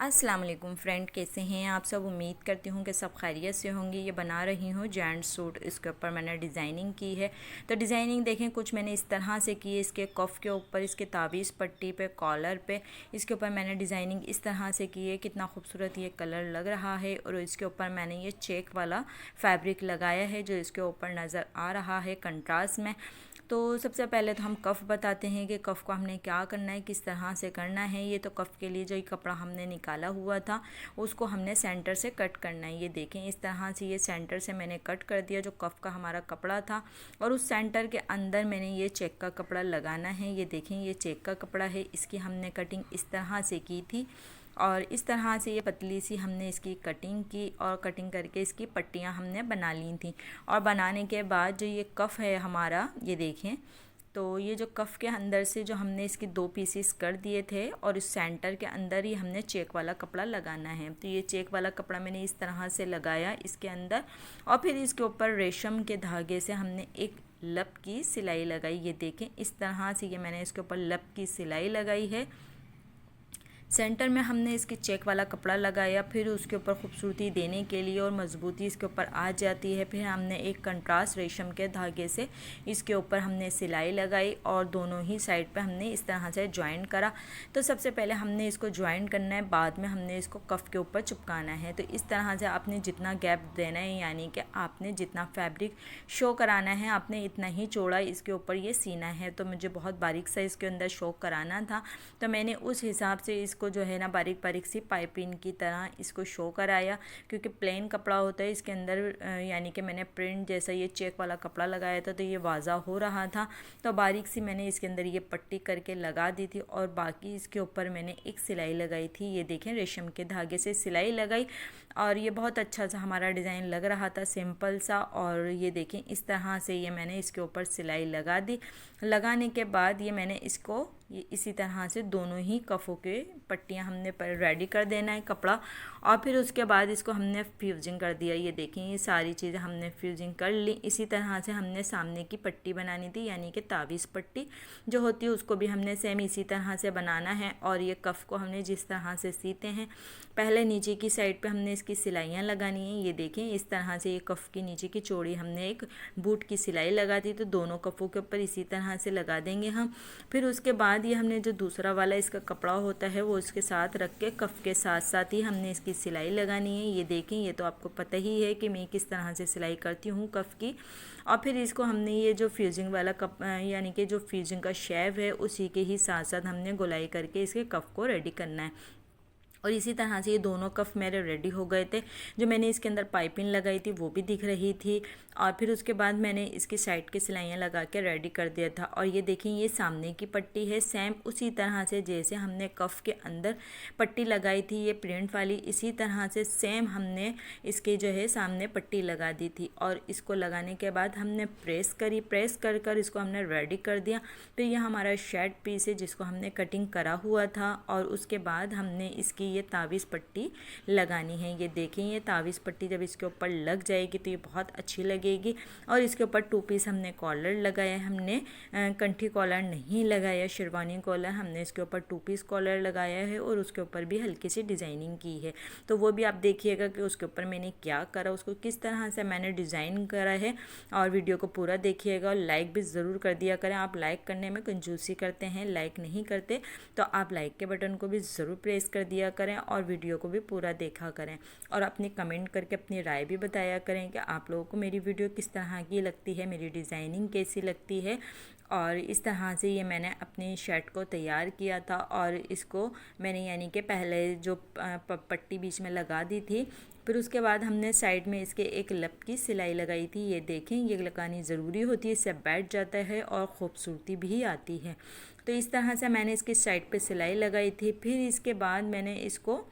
अस्सलाम वालेकुम फ्रेंड, कैसे हैं आप सब। उम्मीद करती हूँ कि सब खैरियत से होंगे। ये बना रही हूँ जेंट्स सूट। इसके ऊपर मैंने डिज़ाइनिंग की है। तो डिज़ाइनिंग देखें कुछ मैंने इस तरह से की है। इसके कफ के ऊपर, इसके ताबीज़ पट्टी पे, कॉलर पे, इसके ऊपर मैंने डिज़ाइनिंग इस तरह से की है। कितना खूबसूरत ये कलर लग रहा है। और इसके ऊपर मैंने ये चेक वाला फैब्रिक लगाया है जो इसके ऊपर नज़र आ रहा है कंट्रास्ट में। तो सबसे पहले तो हम कफ़ बताते हैं कि कफ़ को हमने क्या करना है, किस तरह से करना है। ये तो कफ़ के लिए जो ये कपड़ा हमने निकाला हुआ था उसको हमने सेंटर से कट करना है। ये देखें इस तरह से ये सेंटर से मैंने कट कर दिया जो कफ़ का हमारा कपड़ा था। और उस सेंटर के अंदर मैंने ये चेक का कपड़ा लगाना है। ये देखें ये चेक का कपड़ा है, इसकी हमने कटिंग इस तरह से की थी। और इस तरह से ये पतली सी हमने इसकी कटिंग की और कटिंग करके इसकी पट्टियाँ हमने बना ली थी। और बनाने के बाद जो ये कफ़ है हमारा, ये देखें, तो ये जो कफ़ के अंदर से जो हमने इसके 2 पीसेस कर दिए थे और इस सेंटर के अंदर ही हमने चेक वाला कपड़ा लगाना है। तो ये चेक वाला कपड़ा मैंने इस तरह से लगाया इसके अंदर। और फिर इसके ऊपर रेशम के धागे से हमने एक लब की सिलाई लगाई। ये देखें इस तरह से ये मैंने इसके ऊपर लब की सिलाई लगाई है। सेंटर में हमने इसके चेक वाला कपड़ा लगाया, फिर उसके ऊपर खूबसूरती देने के लिए और मज़बूती इसके ऊपर आ जाती है। फिर हमने एक कंट्रास्ट रेशम के धागे से इसके ऊपर हमने सिलाई लगाई और दोनों ही साइड पे हमने इस तरह से ज्वाइन करा। तो सबसे पहले हमने इसको ज्वाइन करना है, बाद में हमने इसको कफ़ के ऊपर चिपकाना है। तो इस तरह से आपने जितना गैप देना है, यानी कि आपने जितना फैब्रिक शो कराना है आपने इतना ही चौड़ा इसके ऊपर ये सीना है। तो मुझे बहुत बारीक सा इसके अंदर शो कराना था, तो मैंने उस हिसाब से इसको जो है ना बारीक बारीक सी पाइपिंग की तरह इसको शो कराया। क्योंकि प्लेन कपड़ा होता है इसके अंदर, यानी कि मैंने प्रिंट जैसा ये चेक वाला कपड़ा लगाया था तो ये वाज़ा हो रहा था। तो बारीक सी मैंने इसके अंदर ये पट्टी करके लगा दी थी और बाकी इसके ऊपर मैंने एक सिलाई लगाई थी। ये देखें रेशम के धागे से सिलाई लगाई और ये बहुत अच्छा सा हमारा डिज़ाइन लग रहा था, सिंपल सा। और ये देखें इस तरह से ये मैंने इसके ऊपर सिलाई लगा दी। लगाने के बाद ये मैंने इसको ये इसी तरह से दोनों ही कफ़ों के पट्टियाँ हमने रेडी कर देना है कपड़ा। और फिर उसके बाद इसको हमने फ्यूजिंग कर दिया। ये देखें ये सारी चीज़ें हमने फ्यूजिंग कर ली। इसी तरह से हमने सामने की पट्टी बनानी थी, यानी कि ताबीज़ पट्टी जो होती है उसको भी हमने सेम इसी तरह से बनाना है। और ये कफ़ को हमने जिस तरह से सीते हैं, पहले नीचे की साइड पे हमने इसकी सिलाइयाँ लगानी है। ये देखें इस तरह से ये कफ़ की नीचे की चौड़ी हमने एक बूट की सिलाई लगा दी, तो दोनों कफ़ों के ऊपर इसी तरह से लगा देंगे हम। फिर उसके बाद ये हमने जो दूसरा वाला इसका कपड़ा होता है वो इसके साथ रख के कफ़ के साथ साथ ही हमने इसकी सिलाई लगानी है। ये देखें ये तो आपको पता ही है कि मैं किस तरह से सिलाई करती हूँ कफ़ की। और फिर इसको हमने ये जो फ्यूजिंग वाला यानी कि जो फ्यूजिंग का शेप है उसी के ही साथ साथ हमने गोलाई करके इसके कफ़ को रेडी करना है। और इसी तरह से ये दोनों कफ़ मेरे रेडी हो गए थे। जो मैंने इसके अंदर पाइपिंग लगाई थी वो भी दिख रही थी। और फिर उसके बाद मैंने इसकी साइड की सिलाइयाँ लगा के रेडी कर दिया था। और ये देखें ये सामने की पट्टी है, सेम उसी तरह से जैसे हमने कफ़ के अंदर पट्टी लगाई थी ये प्रिंट वाली, इसी तरह से सेम हमने इसके जो है सामने पट्टी लगा दी थी। और इसको लगाने के बाद हमने प्रेस करी, प्रेस कर कर इसको हमने रेडी कर दिया। फिर ये हमारा शर्ट पीस है जिसको हमने कटिंग करा हुआ था। और उसके बाद हमने इसकी ये ताबीज़ पट्टी लगानी है। ये देखें ये ताबीज़ पट्टी जब इसके ऊपर लग जाएगी तो ये बहुत अच्छी लगेगी। और इसके ऊपर 2 पीस हमने कॉलर लगाया, हमने कंठी कॉलर नहीं लगाया, शेरवानी कॉलर हमने इसके ऊपर 2 पीस कॉलर लगाया है। और उसके ऊपर भी हल्की सी डिज़ाइनिंग की है। तो वो भी आप देखिएगा कि उसके ऊपर मैंने क्या करा, उसको किस तरह से मैंने डिज़ाइन करा है। और वीडियो को पूरा देखिएगा और लाइक भी ज़रूर कर दिया करें। आप लाइक करने में कंजूसी करते हैं, लाइक नहीं करते, तो आप लाइक के बटन को भी ज़रूर प्रेस कर दिया करें और वीडियो को भी पूरा देखा करें। और अपनी कमेंट करके अपनी राय भी बताया करें कि आप लोगों को मेरी वीडियो किस तरह की लगती है, मेरी डिज़ाइनिंग कैसी लगती है। और इस तरह से ये मैंने अपनी शर्ट को तैयार किया था। और इसको मैंने यानी कि पहले जो पट्टी बीच में लगा दी थी, फिर उसके बाद हमने साइड में इसके एक लब की सिलाई लगाई थी। ये देखें ये लगानी ज़रूरी होती है, इससे बैठ जाता है और ख़ूबसूरती भी आती है। तो इस तरह से मैंने इसकी साइड पे सिलाई लगाई थी। फिर इसके बाद मैंने इसको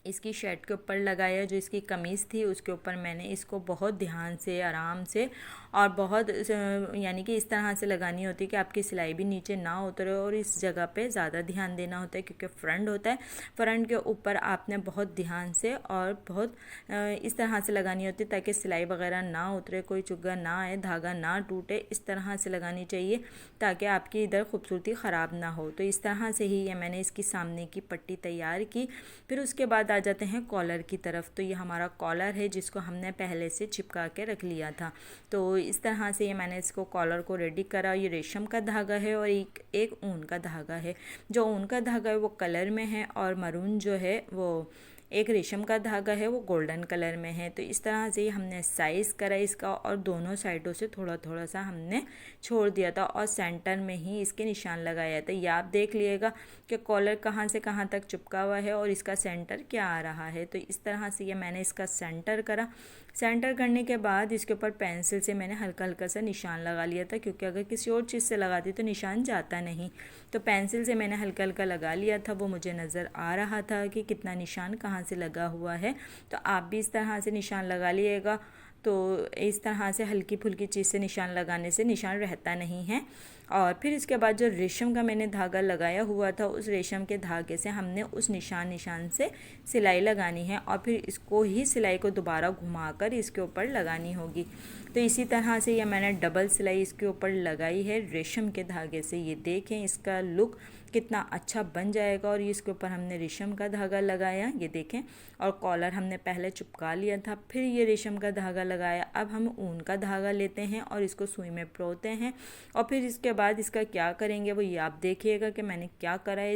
इसकी शर्ट के ऊपर लगाया, जो इसकी कमीज़ थी उसके ऊपर मैंने इसको बहुत ध्यान से, आराम से और बहुत यानी कि इस तरह से लगानी होती है कि आपकी सिलाई भी नीचे ना उतरे और इस जगह पे ज़्यादा ध्यान देना होता है क्योंकि फ्रंट होता है। फ्रंट के ऊपर आपने बहुत ध्यान से और बहुत इस तरह से लगानी होती है ताकि सिलाई वगैरह ना उतरे, कोई चुग्गा ना आए, धागा ना टूटे। इस तरह से लगानी चाहिए ताकि आपकी इधर खूबसूरती ख़राब ना हो। तो इस तरह से ही ये मैंने इसकी सामने की पट्टी तैयार की। फिर उसके बाद आ जाते हैं कॉलर की तरफ। तो ये हमारा कॉलर है जिसको हमने पहले से चिपका के रख लिया था। तो इस तरह से ये मैंने इसको कॉलर को रेडी करा। ये रेशम का धागा है और एक ऊन का धागा है। जो ऊन का धागा है वो कलर में है और मरून जो है वो एक रेशम का धागा है वो गोल्डन कलर में है। तो इस तरह से हमने साइज़ करा इसका और दोनों साइडों से थोड़ा थोड़ा सा हमने छोड़ दिया था और सेंटर में ही इसके निशान लगाया था। ये आप देख लिएगा कि कॉलर कहाँ से कहाँ तक चिपका हुआ है और इसका सेंटर क्या आ रहा है। तो इस तरह से ये मैंने इसका सेंटर करा। सेंटर करने के बाद इसके ऊपर पेंसिल से मैंने हल्का हल्का सा निशान लगा लिया था क्योंकि अगर किसी और चीज़ से लगाती तो निशान जाता नहीं। तो पेंसिल से मैंने हल्का हल्का लगा लिया था, वो मुझे नज़र आ रहा था कि कितना निशान कहाँ से लगा हुआ है। तो आप भी इस तरह से निशान लगा लिएगा। तो इस तरह से हल्की फुल्की चीज़ से निशान लगाने से निशान रहता नहीं है। और फिर इसके बाद जो रेशम का मैंने धागा लगाया हुआ था उस रेशम के धागे से हमने उस निशान से सिलाई लगानी है और फिर इसको ही सिलाई को दोबारा घुमाकर इसके ऊपर लगानी होगी। तो इसी तरह से ये मैंने डबल सिलाई इसके ऊपर लगाई है रेशम के धागे से। ये देखें इसका लुक कितना अच्छा बन जाएगा। और इसके ऊपर हमने रेशम का धागा लगाया, ये देखें, और कॉलर हमने पहले चिपका लिया था, फिर ये रेशम का धागा लगाया। अब हम ऊन का धागा लेते हैं और इसको सुई में परोते हैं और फिर इसके बाद इसका क्या करेंगे वो ये आप देखिएगा कि मैंने क्या करा है।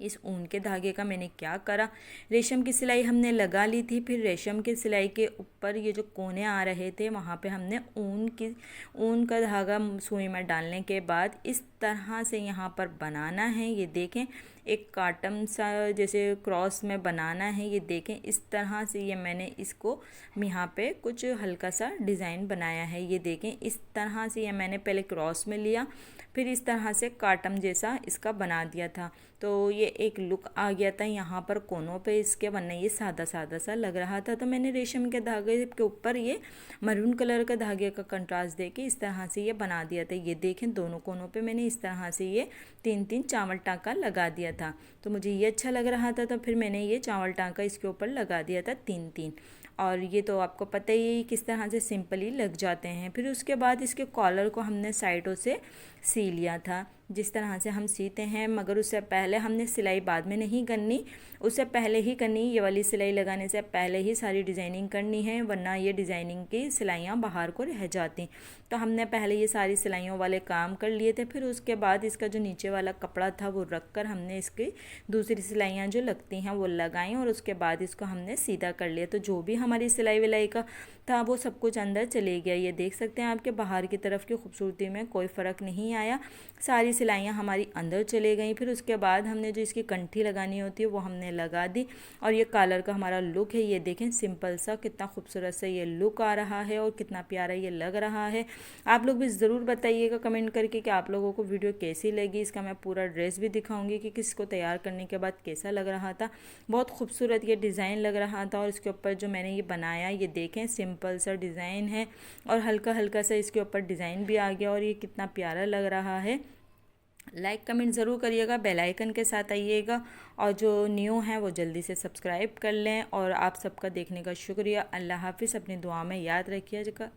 इस ऊन के धागे का मैंने क्या करा, रेशम की सिलाई हमने लगा ली थी, फिर रेशम की सिलाई के ऊपर ये जो कोने आ रहे थे वहाँ पे हमने ऊन का धागा सुई में डालने के बाद इस तरह से यहाँ पर बनाना है। ये देखें एक काटम सा जैसे क्रॉस में बनाना है। ये देखें इस तरह से ये मैंने इसको यहाँ पे कुछ हल्का सा डिज़ाइन बनाया है। ये देखें इस तरह से ये मैंने पहले क्रॉस में लिया, फिर इस तरह से काटम जैसा इसका बना दिया था। तो ये एक लुक आ गया था यहाँ पर कोनों पे इसके, वरना ये सादा सादा सा लग रहा था। तो मैंने रेशम के धागे के ऊपर ये मरून कलर का धागे का कंट्रास्ट दे के इस तरह से ये बना दिया था। ये देखें दोनों कोनों पे मैंने इस तरह से ये 3-3 चावल टाँका लगा दिया था। तो मुझे ये अच्छा लग रहा था तो फिर मैंने ये चावल टाँका इसके ऊपर लगा दिया था 3-3। और ये तो आपको पता ही किस तरह से सिंपली लग जाते हैं। फिर उसके बाद इसके कॉलर को हमने साइडों से सी लिया था जिस तरह से हम सीते हैं, मगर उससे पहले हमने सिलाई बाद में नहीं करनी, उससे पहले ही करनी। ये वाली सिलाई लगाने से पहले ही सारी डिज़ाइनिंग करनी है, वरना ये डिज़ाइनिंग की सिलाइयाँ बाहर को रह जाती। तो हमने पहले ये सारी सिलाइयों वाले काम कर लिए थे। फिर उसके बाद इसका जो नीचे वाला कपड़ा था वो रख कर हमने इसकी दूसरी सिलाइयाँ जो लगती हैं वो लगाई और उसके बाद इसको हमने सीधा कर लिया। तो जो भी हमारी सिलाई विलाई का था वो सब कुछ अंदर चले गया। ये देख सकते हैं आपके बाहर की तरफ की खूबसूरती में कोई फ़र्क नहीं आया, सारी सिलाइयाँ हमारी अंदर चले गई। फिर उसके बाद हमने जो इसकी कंठी लगानी होती है वो हमने लगा दी और ये कॉलर का हमारा लुक है। ये देखें सिंपल सा कितना खूबसूरत सा ये लुक आ रहा है और कितना प्यारा ये लग रहा है। आप लोग भी ज़रूर बताइएगा कमेंट करके कि आप लोगों को वीडियो कैसी लगी। इसका मैं पूरा ड्रेस भी दिखाऊंगी कि किसको तैयार करने के बाद कैसा लग रहा था। बहुत खूबसूरत ये डिज़ाइन लग रहा था और इसके ऊपर जो मैंने ये बनाया ये देखें सिंपल सा डिज़ाइन है और हल्का हल्का सा इसके ऊपर डिज़ाइन भी आ गया और ये कितना प्यारा लग रहा है। लाइक कमेंट ज़रूर करिएगा, बेल आइकन के साथ आइएगा और जो न्यू है वो जल्दी से सब्सक्राइब कर लें। और आप सबका देखने का शुक्रिया। अल्लाह हाफिज़, अपनी दुआ में याद रखिएगा।